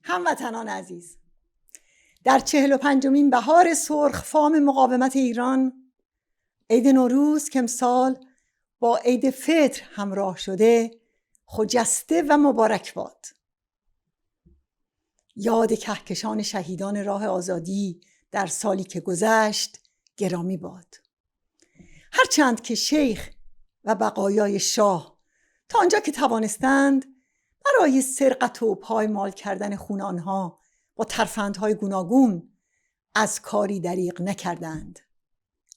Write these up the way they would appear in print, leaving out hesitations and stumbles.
هموطنان عزیز، در 45مین بهار سرخفام مقاومت ایران، عید نوروز که امسال با عید فطر همراه شده خجسته و مبارک باد. یاد کهکشان شهیدان راه آزادی در سالی که گذشت گرامی باد. هرچند که شیخ و بقایای شاه تا آنجا که توانستند برای سرقت و پایمال کردن خون آنها با ترفندهای گوناگون از کاری دریغ نکردند.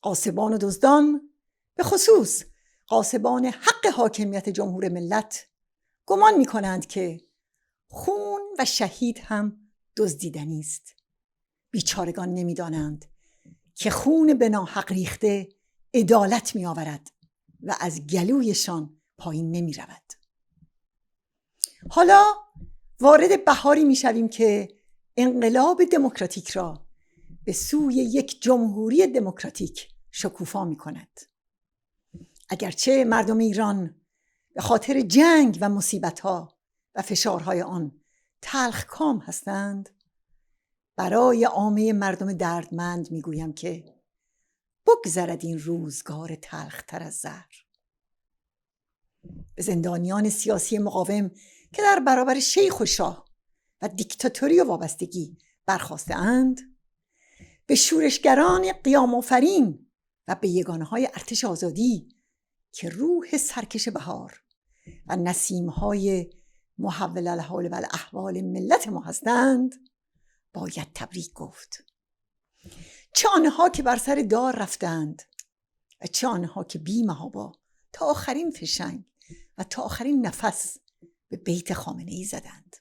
غاصبان و دزدان، به خصوص غاصبان حق حاکمیت جمهور ملت، گمان می کنند که خون و شهید هم دزدیدنی است. بیچارگان نمی دانند که خون به ناحق ریخته عدالت می آورد و از گلویشان پایین نمی رود. حالا وارد بهاری می شویم که انقلاب دموکراتیک را به سوی یک جمهوری دموکراتیک شکوفا می کند. اگرچه مردم ایران به خاطر جنگ و مصیبت‌ها و فشارهای آن تلخکام هستند، برای عامه مردم دردمند می گویم که بگذرد این روزگار تلختر از زهر. به زندانیان سیاسی مقاوم که در برابر شیخ و شاه و دیکتاتوری و وابستگی برخاسته اند، به شورشگران قیام آفرین و به یگانه‌های ارتش آزادی که روح سرکش بهار و نسیم‌های محول الحال و الاحوال ملت ما هستند باید تبریک گفت. چه آنها که بر سر دار رفتند و چه آنها که بی محابا تا آخرین فشنگ و تا آخرین نفس به بیت خامنه‌ای زدند.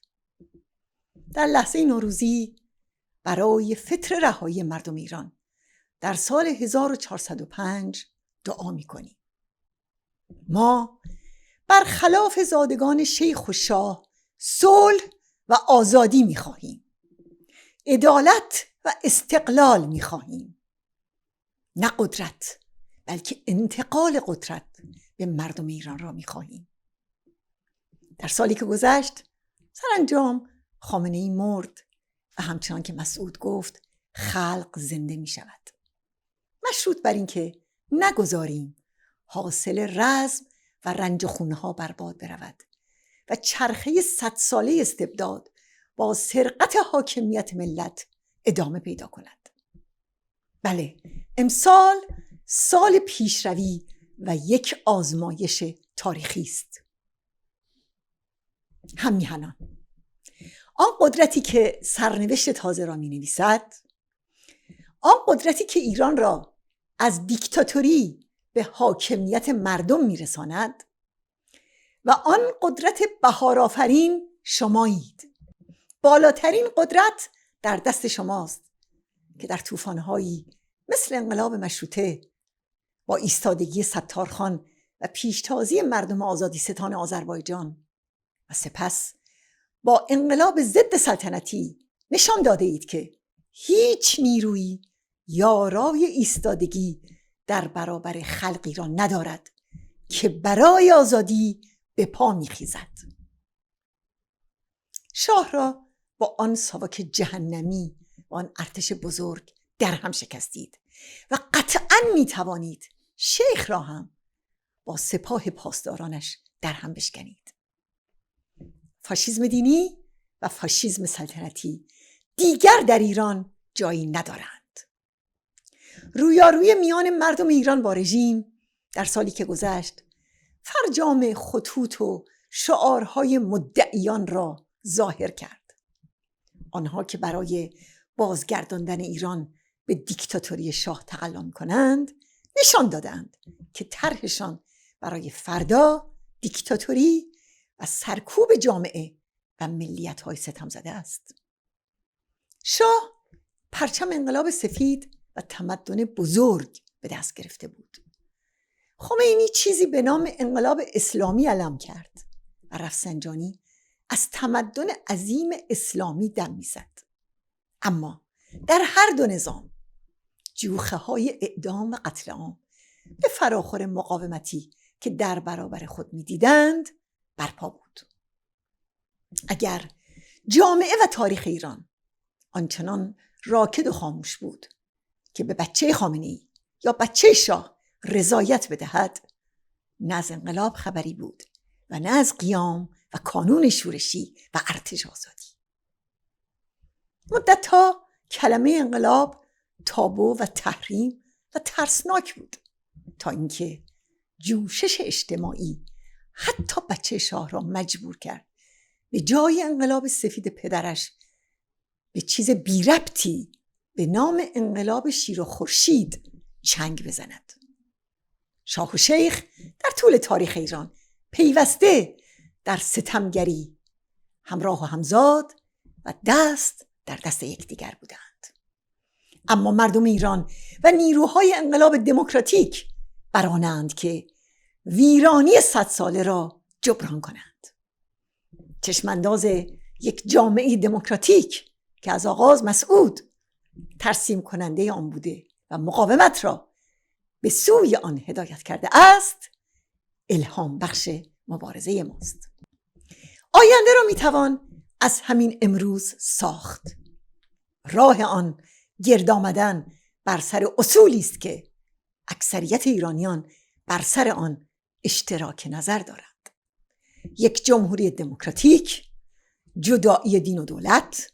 در لحظه نوروزی برای فطر رهایی مردم ایران در سال 1405 دعا می‌کنیم. ما برخلاف زادگان شیخ و شاه صلح و آزادی می‌خواهیم. عدالت و استقلال می‌خواهیم. نه قدرت، بلکه انتقال قدرت به مردم ایران را می‌خواهیم. در سالی که گذشت سرانجام خامنه‌ای مرد و همچنان که مسعود گفت خلق زنده می شود. مشروط بر این که نگذاریم حاصل رزم و رنج خونها برباد برود و چرخه 100 ساله استبداد با سرقت حاکمیت ملت ادامه پیدا کند. بله، امسال سال پیشروی و یک آزمایش تاریخی است. هم میهنان، آن قدرتی که سرنوشت تازه را می نویسد، آن قدرتی که ایران را از دیکتاتوری به حاکمیت مردم می رساند و آن قدرت بهارآفرین شمایید. بالاترین قدرت در دست شماست که در طوفان‌هایی مثل انقلاب مشروطه با ایستادگی ستارخان و پیشتازی مردم آزادی ستان آذربایجان و سپس با انقلاب ضد سلطنتی نشان داده اید که هیچ نیرویی یارای ایستادگی در برابر خلقی را ندارد که برای آزادی به پا می‌خیزد. شاه را با آن ساواک جهنمی و آن ارتش بزرگ در هم شکستید و قطعاً می‌توانید شیخ را هم با سپاه پاسدارانش در هم بشکنید. فاشیسم دینی و فاشیسم سلطنتی دیگر در ایران جایی ندارند. رویارویی میان مردم ایران با رژیم در سالی که گذشت فرجام خطوط و شعارهای مدعیان را ظاهر کرد. آنها که برای بازگرداندن ایران به دیکتاتوری شاه تقلا کنند نشان دادند که طرحشان برای فردا دیکتاتوری و سرکوب جامعه و ملیت‌های ستم زده است. شاه پرچم انقلاب سفید و تمدن بزرگ به دست گرفته بود. خمینی چیزی به نام انقلاب اسلامی علم کرد و رفسنجانی از تمدن عظیم اسلامی دم می‌زد. اما در هر دو نظام جوخه‌های اعدام و قتل عام به فراخور مقاومتی که در برابر خود می‌دیدند برپا بود. اگر جامعه و تاریخ ایران آنچنان راکد و خاموش بود که به بچه خامنه‌ای یا بچه شاه رضایت بدهد نه از انقلاب خبری بود و نه از قیام و کانون شورشی و ارتش آزادی. مدت‌ها کلمه انقلاب تابو و تحریم و ترسناک بود تا اینکه جوشش اجتماعی حتی بچه شاه را مجبور کرد به جای انقلاب سفید پدرش به چیز بی ربطی به نام انقلاب شیر و خورشید چنگ بزند. شاه و شیخ در طول تاریخ ایران پیوسته در ستمگری همراه و همزاد و دست در دست یکدیگر بودند، اما مردم ایران و نیروهای انقلاب دموکراتیک برانند که ویرانی 100 ساله را جبران کنند. چشمانداز یک جامعه دموکراتیک که از آغاز مسعود ترسیم کننده آن بوده و مقاومت را به سوی آن هدایت کرده است، الهام بخش مبارزه ماست. آینده را میتوان از همین امروز ساخت. راه آن گرد آمدن بر سر اصولی است که اکثریت ایرانیان بر سر آن اشتراک نظر دارند: یک جمهوری دموکراتیک، جدایی دین و دولت،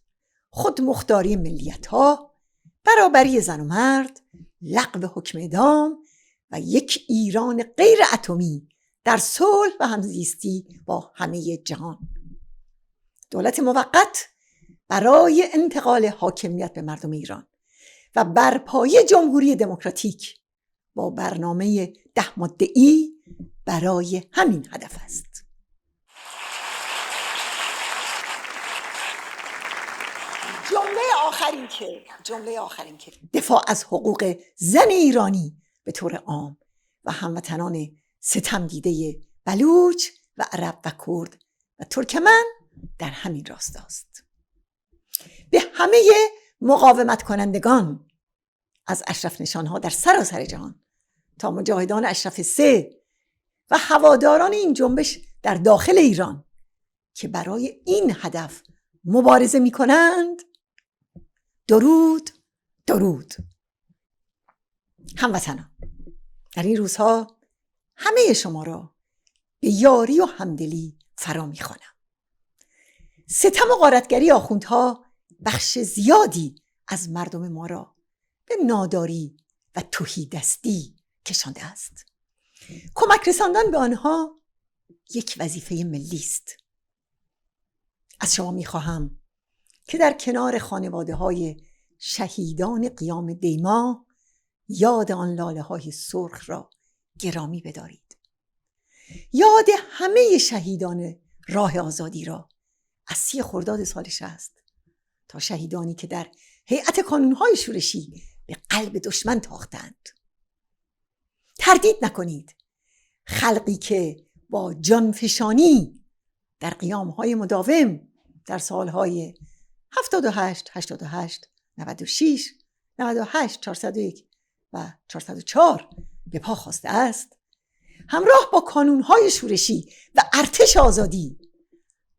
خودمختاری ملیت‌ها، برابری زن و مرد، لغو حکم اعدام و یک ایران غیر اتمی در صلح و همزیستی با همه جهان. دولت موقت برای انتقال حاکمیت به مردم ایران و برپایی جمهوری دموکراتیک با برنامه 10 ماده‌ای برای همین هدف است. جمله آخرین که دفاع از حقوق زن ایرانی به طور عام و هموطنان ستم دیده بلوچ و عرب و کرد و ترکمن در همین راستاست. به همه مقاومت کنندگان از اشرف نشانها در سراسر جهان تا مجاهدان اشرف 3 و هواداران این جنبش در داخل ایران که برای این هدف مبارزه می کنند، درود درود. هموطنان، در این روزها همه شما را به یاری و همدلی فرا می خوانم. ستم و غارتگری آخوندها بخش زیادی از مردم ما را به ناداری و تهیدستی کشانده است. کمک رساندن به آنها یک وظیفه ملی است. از شما می‌خواهم که در کنار خانواده‌های شهیدان قیام دیما یاد آن لاله‌های سرخ را گرامی بدارید. یاد همه شهیدان راه آزادی را از 30 خرداد سال 60 تا شهیدانی که در هیئت کانون‌های شورشی به قلب دشمن تاختند. تردید نکنید، خلقی که با جانفشانی در قیام‌های مداوم در سالهای 78 88 96 98 401 و 404 به پا خواسته است، همراه با کانون‌های شورشی و ارتش آزادی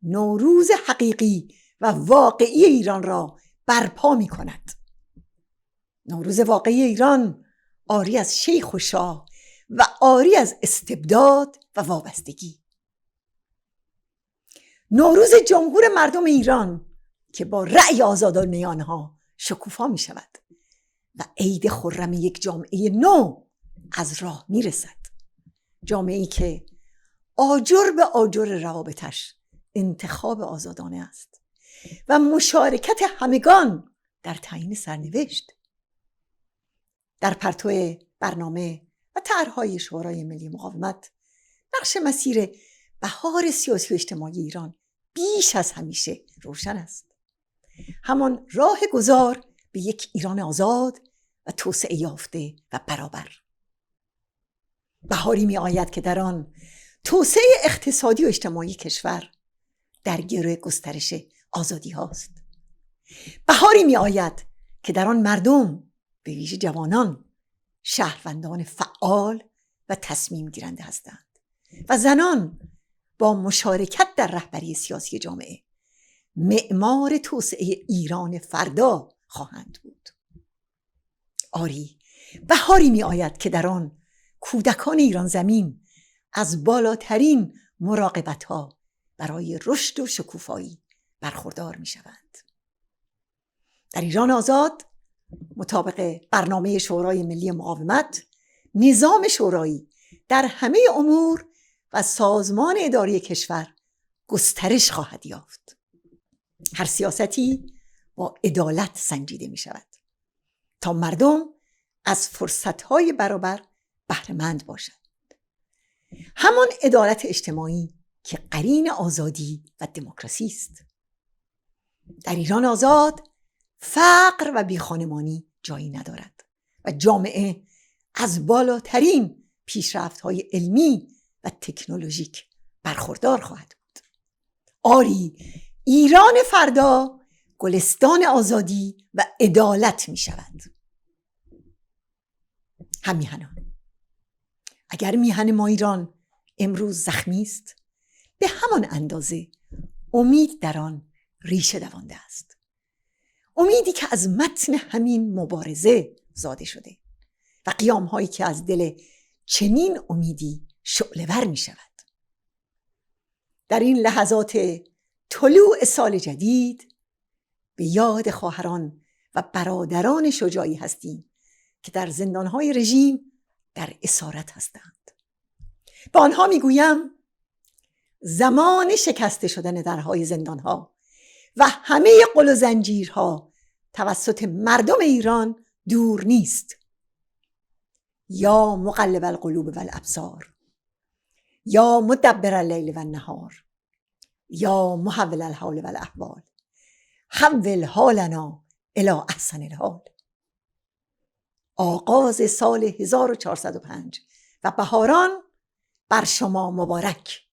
نوروز حقیقی و واقعی ایران را برپا می کند. نوروز واقعی ایران عاری از شیخ و شاه و عاری از استبداد و وابستگی. نوروز جمهور مردم ایران که با رأی آزادانه آنها شکوفا می شود و عید خرم یک جامعه نو از راه می رسد. جامعه‌ای که آجر به آجر روابطش انتخاب آزادانه است و مشارکت همگان در تعیین سرنوشت. در پرتو برنامه و طرح‌های شورای ملی مقاومت نقش مسیر بهار سیاسی و اجتماعی ایران بیش از همیشه روشن است. همان راه گذار به یک ایران آزاد و توسعه یافته و برابر. بهاری می آید که در آن توسعه اقتصادی و اجتماعی کشور در گروه گسترش آزادی هاست. بهاری می آید که در آن مردم، به ویژه جوانان، شهروندان فعال و تصمیم گیرنده هستند و زنان با مشارکت در رهبری سیاسی جامعه معمار توسعه ایران فردا خواهند بود. آری، بهاری می آید که در آن کودکان ایران زمین از بالاترین مراقبت‌ها برای رشد و شکوفایی برخوردار می شوند. در ایران آزاد، مطابق برنامه شورای ملی مقاومت، نظام شورایی در همه امور و سازمان اداری کشور گسترش خواهد یافت. هر سیاستی با عدالت سنجیده می شود تا مردم از فرصت‌های برابر بهره‌مند باشند. همان عدالت اجتماعی که قرین آزادی و دموکراسی است. در ایران آزاد فقر و بیخانمانی جایی ندارد و جامعه از بالاترین پیشرفت‌های علمی و تکنولوژیک برخوردار خواهد بود. آری، ایران فردا گلستان آزادی و عدالت می شود. هم میهنان، اگر میهن ما ایران امروز زخمی است، به همان اندازه امید در آن ریشه دوانده است. امیدی که از متن همین مبارزه زاده شده و قیام‌هایی که از دل چنین امیدی شعله‌ور می شود. در این لحظات طلوع سال جدید به یاد خواهران و برادران شجاعی هستیم که در زندان‌های رژیم در اسارت هستند. به آنها میگویم زمان شکسته شدن درهای زندان‌ها و همه قل و زنجیرها توسط مردم ایران دور نیست. یا مقلب القلوب و الابصار، یا مدبر اللیل و النهار، یا محول الحال و الاحوال، حول حالنا الی احسن الحال. آغاز سال 1405 و بهاران بر شما مبارک.